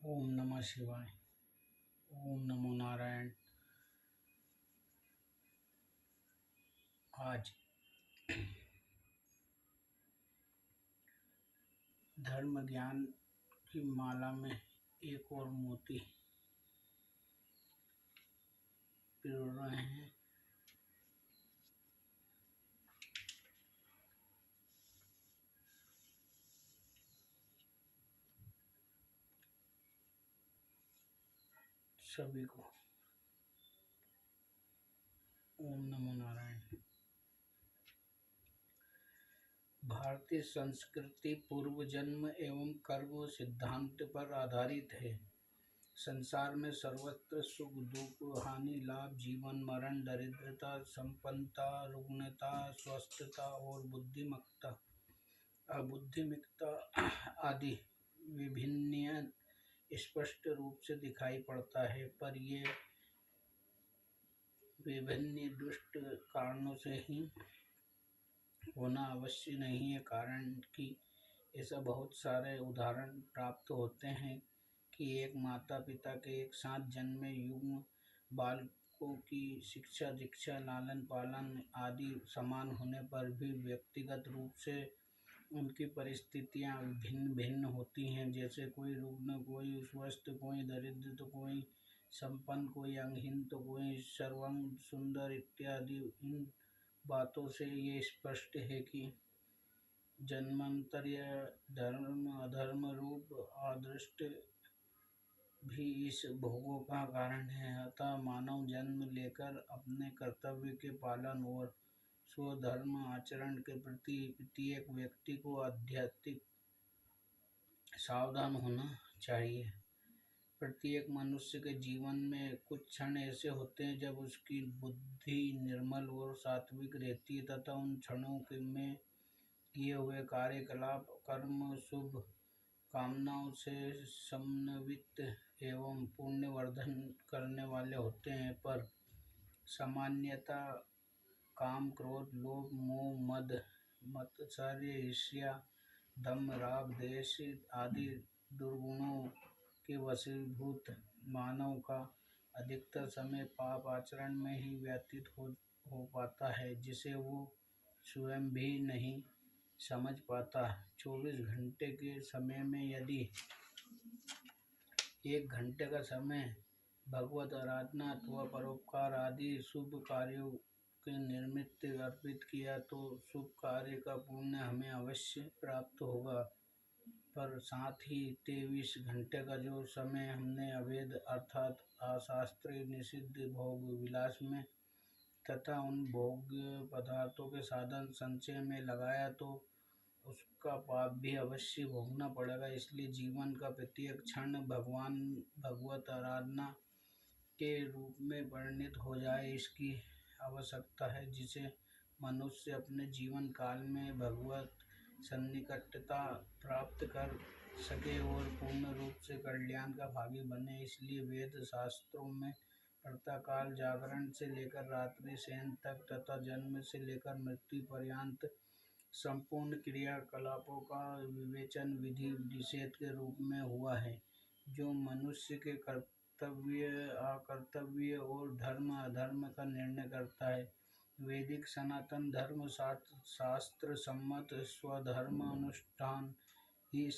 ओम नमः शिवाय। ओम नमो नारायण। आज धर्म ज्ञान की माला में एक और मोती पिरो रहे हैं। सभी को ओम नमो नारायण। भारतीय संस्कृति पूर्व जन्म एवं कर्म सिद्धांत पर आधारित है। संसार में सर्वत्र सुख दुख हानि लाभ जीवन मरण दरिद्रता संपन्नता रुग्णता स्वस्थता और बुद्धिमत्ता अबुद्धिमत्ता आदि विभिन्न स्पष्ट रूप से दिखाई पड़ता है, पर ये विभिन्न दुष्ट कारणों से ही होना आवश्यक नहीं है। कारण कि ऐसा बहुत सारे उदाहरण प्राप्त होते हैं कि एक माता पिता के एक साथ जन्मे युग्म बालकों की शिक्षा दीक्षा लालन पालन आदि समान होने पर भी व्यक्तिगत रूप से उनकी परिस्थितियां भिन्न भिन्न होती हैं। जैसे कोई रुग्ण, कोई स्वस्थ, कोई दरिद्र तो कोई संपन्न, कोई अंगहीन तो कोई सर्वांग सुंदर इत्यादि। इन बातों से ये स्पष्ट है कि जन्मांतर या धर्म अधर्म रूप अदृष्ट भी इस भोगों का कारण है। अतः मानव जन्म लेकर अपने कर्तव्य के पालन और स्वधर्म आचरण के प्रति प्रत्येक व्यक्ति को आध्यात्मिक सावधान होना चाहिए। प्रत्येक मनुष्य के जीवन में कुछ क्षण ऐसे होते हैं जब उसकी बुद्धि निर्मल और सात्विक रहती है तथा उन क्षणों के में किए हुए कार्यकलाप कर्म शुभ कामनाओं से समन्वित एवं पुण्यवर्धन करने वाले होते हैं। पर सामान्यतः काम क्रोध लोभ मोह मद मत्सर्य ईर्ष्या दम्भ राग द्वेष आदि दुर्गुणों के वशीभूत मानव का अधिकतर समय पाप आचरण में ही व्यतीत हो पाता है, जिसे वो स्वयं भी नहीं समझ पाता। 24 घंटे के समय में यदि 1 घंटे का समय भगवत आराधना अथवा परोपकार आदि शुभ कार्यों के निमित्त अर्पित किया तो शुभ कार्य का पुण्य हमें अवश्य प्राप्त होगा। पर साथ ही 23 घंटे का जो समय हमने अवैध अर्थात अशास्त्रीय निषिद्ध भोग विलास में तथा उन भोग्य पदार्थों के साधन संचय में लगाया तो उसका पाप भी अवश्य भोगना पड़ेगा। इसलिए जीवन का प्रत्येक क्षण भगवत आराधना के रूप में परिणित हो जाए, इसकी आवश्यकता है, जिसे मनुष्य अपने जीवन काल में भगवत सन्निकटता प्राप्त कर सके और पूर्ण रूप से कल्याण का भागी बने। इसलिए वेद शास्त्रों में प्रातःकाल जागरण से लेकर रात्रि शयन तक तथा जन्म से लेकर मृत्यु पर्यंत संपूर्ण क्रियाकलापों का विवेचन विधि निषेध के रूप में हुआ है, जो मनुष्य के कर्तव्य अकर्तव्य और धर्म अधर्म का निर्णय करता है। वैदिक सनातन धर्म शास्त्र सम्मत स्वधर्म अनुष्ठान ही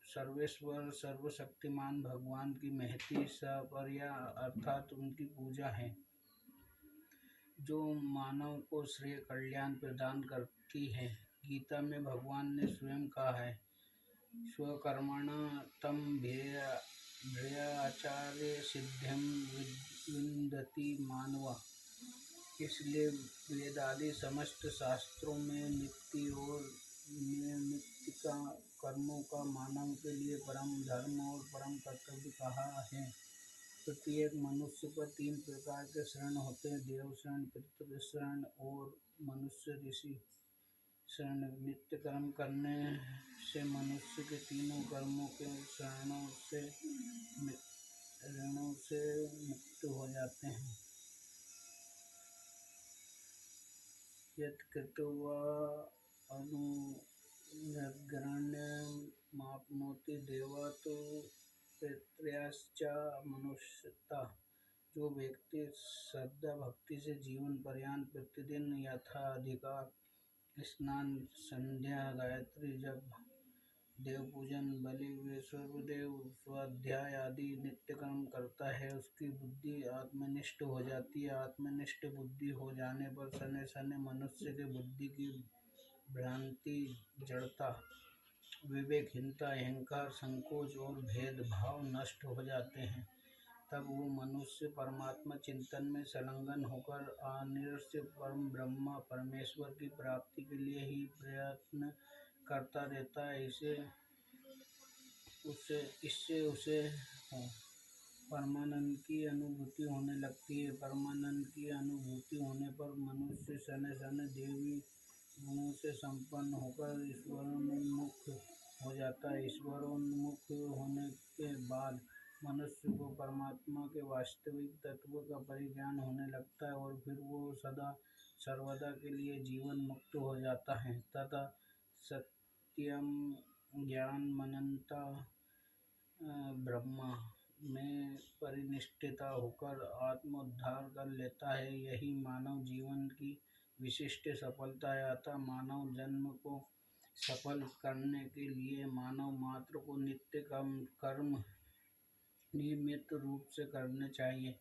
सर्वेश्वर सर्वशक्तिमान भगवान की महती सपर्या अर्थात उनकी पूजा है, जो मानव को श्रेय कल्याण प्रदान करती है। गीता में भगवान ने स्वयं कहा है, स्वकर्मणा तम भ्रेयाचार्य सिद्धिम विन्दति मानवा। इसलिए वेदादि समस्त शास्त्रों में नित्य और नैमित्तिक कर्मों का मानव के लिए परम धर्म और परम कर्तव्य कहा है। प्रत्येक मनुष्य पर 3 प्रकार के शरण होते हैं, देव शरण, पितृ शरण और मनुष्य ऋषि शरण। नित्य कर्म करने से मनुष्य के तीनों कर्मों के ऋणों से मुक्त हो जाते हैं। यत् कृत्वा अनुग्रहण्यमाप्नोति देवा तो पितृश्च मनुष्यता। जो व्यक्ति श्रद्धा भक्ति से जीवन पर्यंत प्रतिदिन यथाधिकार स्नान, संध्या, गायत्री जप, देव पूजन, बलि, विश्वदेव स्वाध्याय आदि नित्य कर्म करता है, उसकी बुद्धि आत्मनिष्ठ हो जाती है। आत्मनिष्ठ बुद्धि हो जाने पर सने सने मनुष्य के बुद्धि की भ्रांति, जड़ता, विवेकहीनता, अहंकार, संकोच और भेदभाव नष्ट हो जाते हैं। तब वो मनुष्य परमात्मा चिंतन में संलग्न होकर अनिर्वचनीय परम ब्रह्म परमेश्वर की प्राप्ति के लिए ही प्रयत्न करता रहता है। इससे उसे परमानंद की अनुभूति होने लगती है। परमानंद की अनुभूति होने पर मनुष्य सने सने देवी गुणों से संपन्न होकर ईश्वरोन्मुख हो जाता है। ईश्वरोन्मुख होने के बाद मनुष्य को परमात्मा के वास्तविक तत्व का परिज्ञान होने लगता है और फिर वो सदा सर्वदा के लिए जीवन मुक्त हो जाता है तथा सत्यम ज्ञान मनंता ब्रह्मा में परिनिष्ठिता होकर आत्मोद्धार कर लेता है। यही मानव जीवन की विशिष्ट सफलता है। अतः मानव जन्म को सफल करने के लिए मानव मात्र को नित्य कर्म नियमित रूप से करने चाहिए।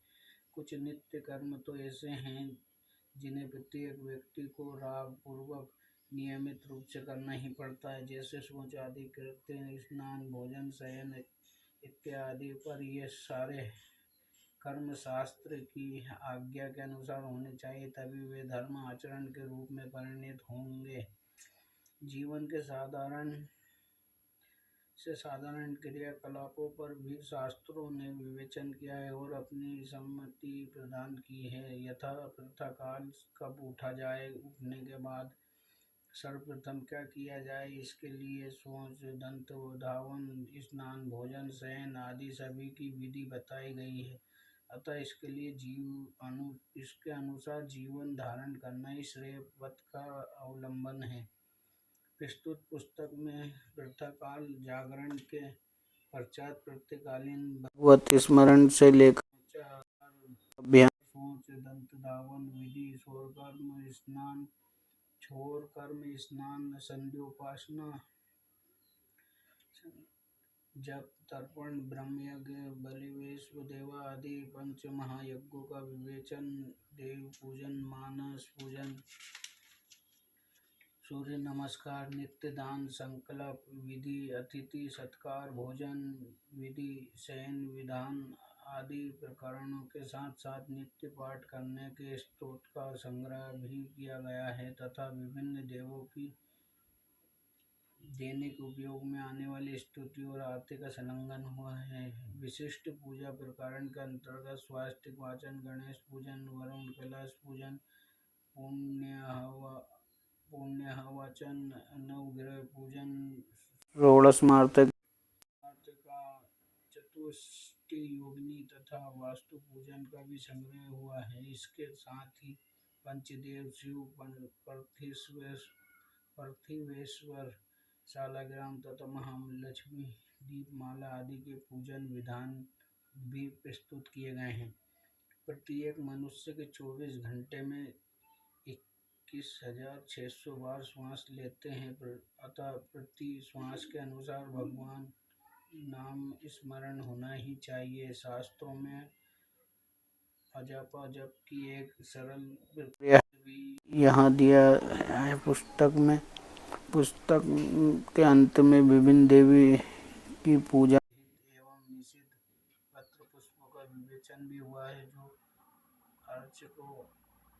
कुछ नित्य कर्म तो ऐसे हैं जिन्हें प्रत्येक व्यक्ति को राग पूर्वक नियमित रूप से करना ही पड़ता है, जैसे शौच आदि कृत्य, स्नान, भोजन, शयन इत्यादि। पर ये सारे कर्म शास्त्र की आज्ञा के अनुसार होने चाहिए, तभी वे धर्म आचरण के रूप में परिणत होंगे। जीवन के साधारण क्रियाकलापों पर भी शास्त्रों ने विवेचन किया है और अपनी सम्मति प्रदान की है। यथा प्रातःकाल कब उठा जाए, उठने के बाद सर्वप्रथम क्या किया जाए, इसके लिए शौच, दंत धावन, स्नान, भोजन, शयन आदि सभी की विधि बताई गई है। अतः इसके अनुसार जीवन धारण करना ही श्रेयस्पद का अवलंबन है। प्रस्तुत पुस्तक में प्रातःकाल जागरण के पश्चात प्रातःकालीन भगवत स्मरण से लेकर अभ्यास, शौच, दंत धावन विधि, छोर कर्म स्नान, संध्योपासना, जप, तर्पण, ब्रह्मयज्ञ, बलि, वैश्वदेव आदि पंच महायज्ञों का विवेचन, देव पूजन, मानस पूजन, सूर्य नमस्कार, नित्य दान, संकल्प विधि, अतिथि सत्कार, भोजन विधि, शयन विधान आदि प्रकरणों के साथ साथ नित्य पाठ करने के स्तोत्र का संग्रह भी किया गया है तथा विभिन्न देवों की दैनिक उपयोग में आने वाली स्तुति और आरती का संलग्न हुआ है। विशिष्ट पूजा प्रकरण के अंतर्गत स्वास्तिक वाचन, गणेश पूजन, वरुण कैलाश पूजन, पुण्याहवाचन, नवग्रह पूजन, षोडश मातृका, चतुष्टय योगिनी तथा वास्तु पूजन का भी संग्रह हुआ है। इसके साथ ही पंचदेव शिव, पार्थिवेश्वर, शालाग्राम तथा महालक्ष्मी, दीपमाला आदि के पूजन विधान भी प्रस्तुत किए गए हैं। प्रत्येक मनुष्य के 24 घंटे में 21,600 बार श्वास लेते हैं। अतः प्रति श्वास के अनुसार भगवान नाम स्मरण होना ही चाहिए। शास्त्रों में अजप जप की एक सरल प्रक्रिया भी यहाँ दिया है। पुस्तक के अंत में विभिन्न देवी की पूजा एवं निषिद्ध पत्र पुष्पों का विवेचन भी हुआ है, जो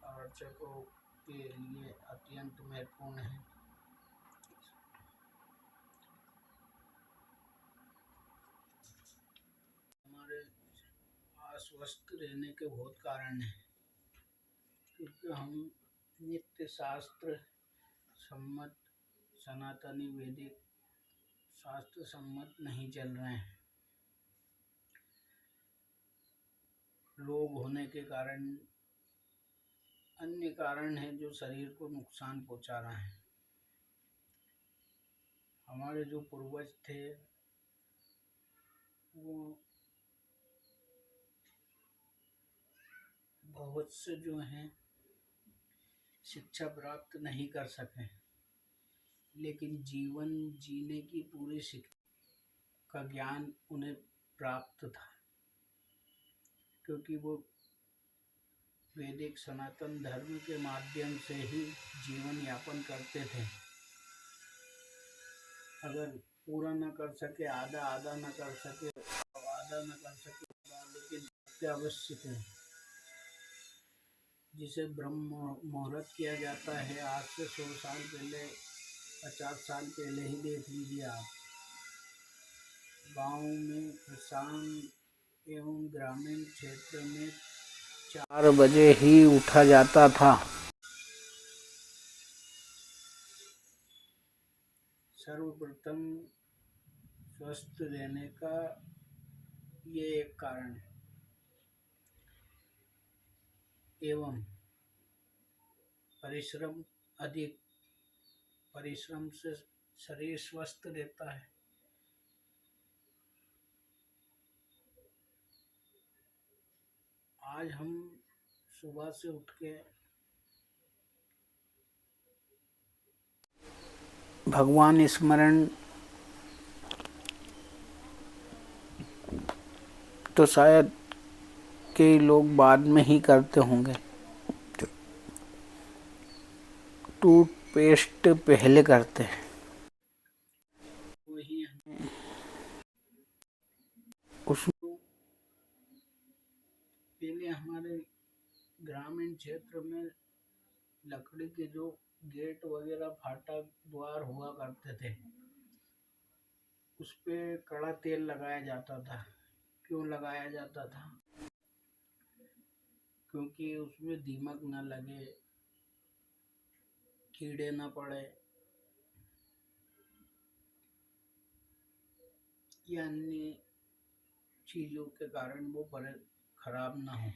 अर्चकों के लिए अत्यंत महत्वपूर्ण है। हमारे अस्वस्थ रहने के बहुत कारण हैं, क्योंकि हम नित्य शास्त्र सम्मत सनातनी वैदिक शास्त्र सम्मत नहीं चल रहे हैं। रोग होने के कारण अन्य कारण है जो शरीर को नुकसान पहुंचा रहे हैं। हमारे जो पूर्वज थे वो बहुत से जो हैं शिक्षा प्राप्त नहीं कर सके, लेकिन जीवन जीने की पूरी शिक्षा का ज्ञान उन्हें प्राप्त था, क्योंकि वो वैदिक सनातन धर्म के माध्यम से ही जीवन यापन करते थे। अगर पूरा न कर सके, आधा आधा न कर सके, आधा न कर सके, लेकिन अत्यावश्य थे, जिसे ब्रह्म मुहूर्त किया जाता है। आज से 100 साल पहले, 50 साल पहले ही देख लीजिए आप, गांव में किसान एवं ग्रामीण क्षेत्र में 4 बजे ही उठा जाता था। सर्वप्रथम स्वस्थ रहने का ये एक कारण है, एवं परिश्रम अधिक, परिश्रम से शरीर स्वस्थ रहता है। आज हम सुबह से उठ के भगवान स्मरण तो शायद कई लोग बाद में ही करते होंगे, टूथपेस्ट पहले करते हैं। वही उसको पहले हमारे ग्रामीण क्षेत्र में लकड़ी के जो गेट वगैरह, फाटक, द्वार हुआ करते थे, उस पे कड़ा तेल लगाया जाता था। क्यों लगाया जाता था? क्योंकि उसमें दीमक न लगे, कीड़े न पड़े, या अन्य चीजों के कारण वो खराब ना हो।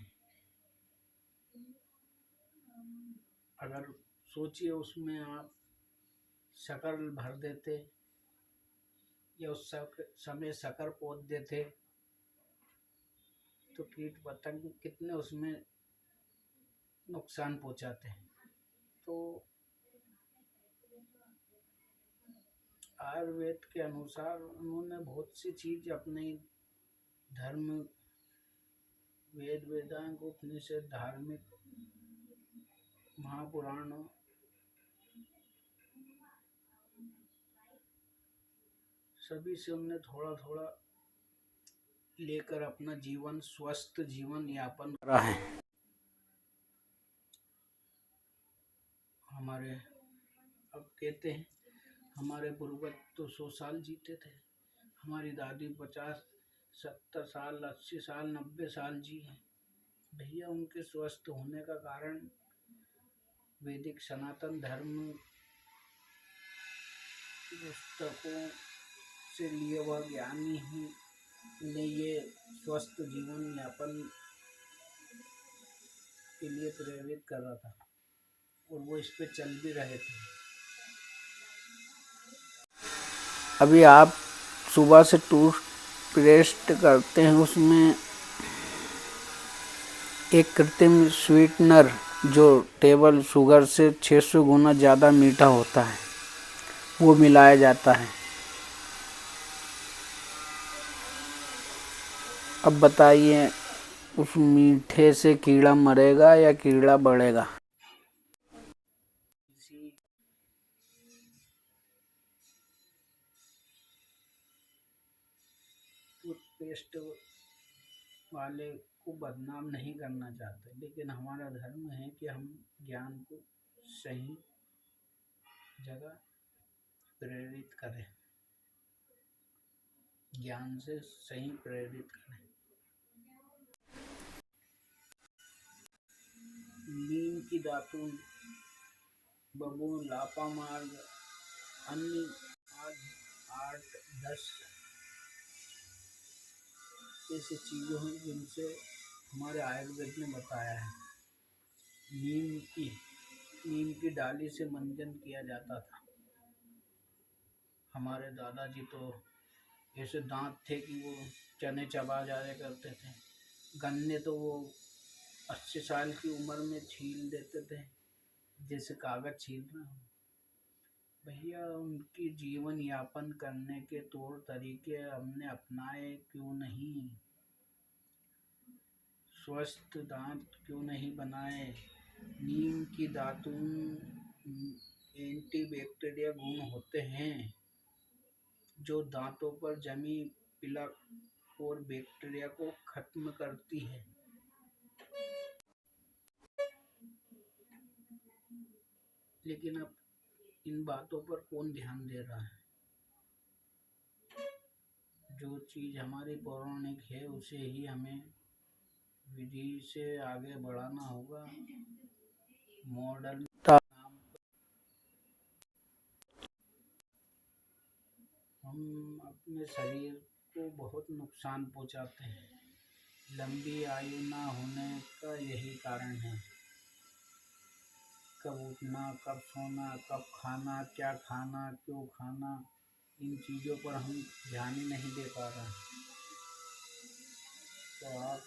अगर सोचिए उसमें आप शक्कर भर देते या उस समय शक्कर पोत देते, तो कीट पतंग कितने उसमें नुकसान पहुंचाते हैं। तो आयुर्वेद के अनुसार उन्होंने बहुत सी चीज अपने धर्म, वेद वेदांग उपनिषद, धार्मिक महापुराणों, सभी से उन्हें थोड़ा थोड़ा लेकर अपना जीवन, स्वस्थ जीवन यापन करा है। हमारे, अब कहते हैं हमारे पूर्वज तो 100 साल जीते थे, हमारी दादी 50, 70 साल, 80 साल, 90 साल जी हैं। भैया, उनके स्वस्थ होने का कारण वैदिक सनातन धर्म पुस्तकों से लिए वह ज्ञानी ही ने ये स्वस्थ जीवन यापन के लिए प्रेरित कर रहा था, और वो इस पे चल भी रहे थे। अभी आप सुबह से टूथपेस्ट करते हैं, उसमें एक कृत्रिम स्वीटनर जो टेबल शुगर से 600 गुना ज़्यादा मीठा होता है, वो मिलाया जाता है। अब बताइए, उस मीठे से कीड़ा मरेगा या कीड़ा बढ़ेगा? टूथपेस्ट वाले को बदनाम नहीं करना चाहते, लेकिन हमारा धर्म है कि हम ज्ञान को सही जगह प्रेरित करें, ज्ञान से सही प्रेरित करें। नीम की दातुन, बबूल, लापा मार्ग, अन्य आज 8-10 ऐसी चीज़ें हैं जिनसे हमारे आयुर्वेद ने बताया है। नीम की डाली से मंजन किया जाता था। हमारे दादाजी तो ऐसे दांत थे कि वो चने चबा जाया करते थे। गन्ने तो वो 80 साल की उम्र में छील देते थे जैसे कागज छील रहे हो। भैया उनकी जीवन यापन करने के तौर तरीके हमने अपनाए क्यों नहीं? स्वस्थ दांत क्यों नहीं बनाए? नीम की दातून एंटीबैक्टीरिया गुण होते हैं जो दांतों पर जमी प्लक और बैक्टीरिया को खत्म करती है। लेकिन अब इन बातों पर कौन ध्यान दे रहा है? जो चीज़ हमारी पौराणिक है उसे ही हमें विधि से आगे बढ़ाना होगा। मॉडर्न नाम हम अपने शरीर को बहुत नुकसान पहुंचाते हैं। लंबी आयु ना होने का यही कारण है। कब उठना, कब सोना, कब खाना, क्या खाना, क्यों खाना, इन चीज़ों पर हम ध्यान ही नहीं दे पा रहे हैं। तो आप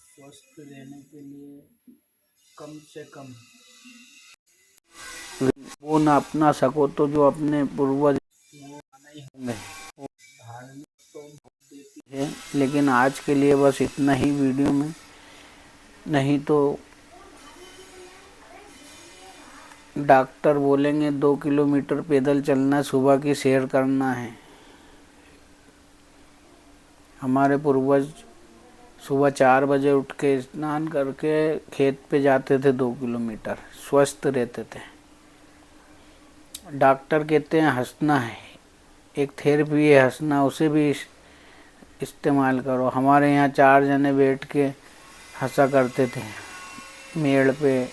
स्वस्थ रहने के लिए कम से कम वो ना अपना सको तो जो अपने पूर्वज वो नहीं होंगे। वो धार्मिक तो बहुत देती है, लेकिन आज के लिए बस इतना ही वीडियो में। नहीं तो डॉक्टर बोलेंगे 2 किलोमीटर पैदल चलना, सुबह की सैर करना है। हमारे पूर्वज सुबह 4 बजे उठ के स्नान करके खेत पे जाते थे 2 किलोमीटर, स्वस्थ रहते थे। डॉक्टर कहते हैं हंसना है, एक थेरेपी है हंसना, उसे भी इस्तेमाल करो। हमारे यहाँ 4 जने बैठ के हंसा करते थे मेड़ पे,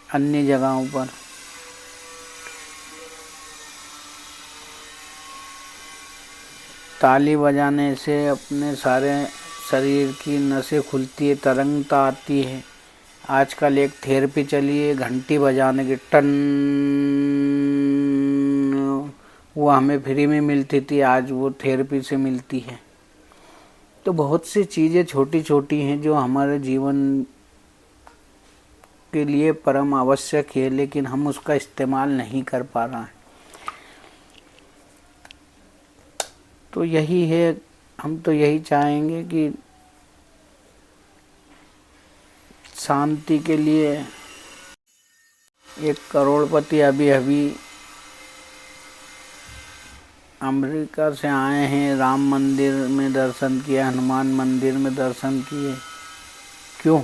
अन्य जगहों पर। ताली बजाने से अपने सारे शरीर की नसें खुलती है, तरंगता आती है। आजकल एक थेरेपी चली है घंटी बजाने की, टन, वो हमें फ्री में मिलती थी, आज वो थेरेपी से मिलती है। तो बहुत सी चीज़ें छोटी छोटी हैं जो हमारे जीवन के लिए परम आवश्यक है, लेकिन हम उसका इस्तेमाल नहीं कर पा रहे हैं। तो यही है, हम तो यही चाहेंगे कि शांति के लिए एक करोड़पति अभी अमेरिका से आए हैं, राम मंदिर में दर्शन किया, हनुमान मंदिर में दर्शन किए। क्यों?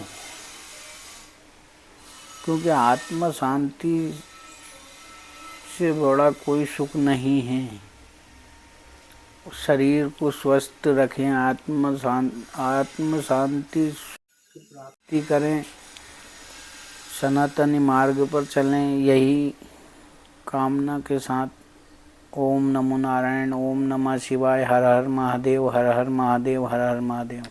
क्योंकि आत्म शांति से बड़ा कोई सुख नहीं है। शरीर को स्वस्थ रखें, आत्म शांति की प्राप्ति करें, सनातनी मार्ग पर चलें, यही कामना के साथ ओम नमो नारायण, ओम नमः शिवाय, हर हर महादेव, हर हर महादेव, हर हर महादेव।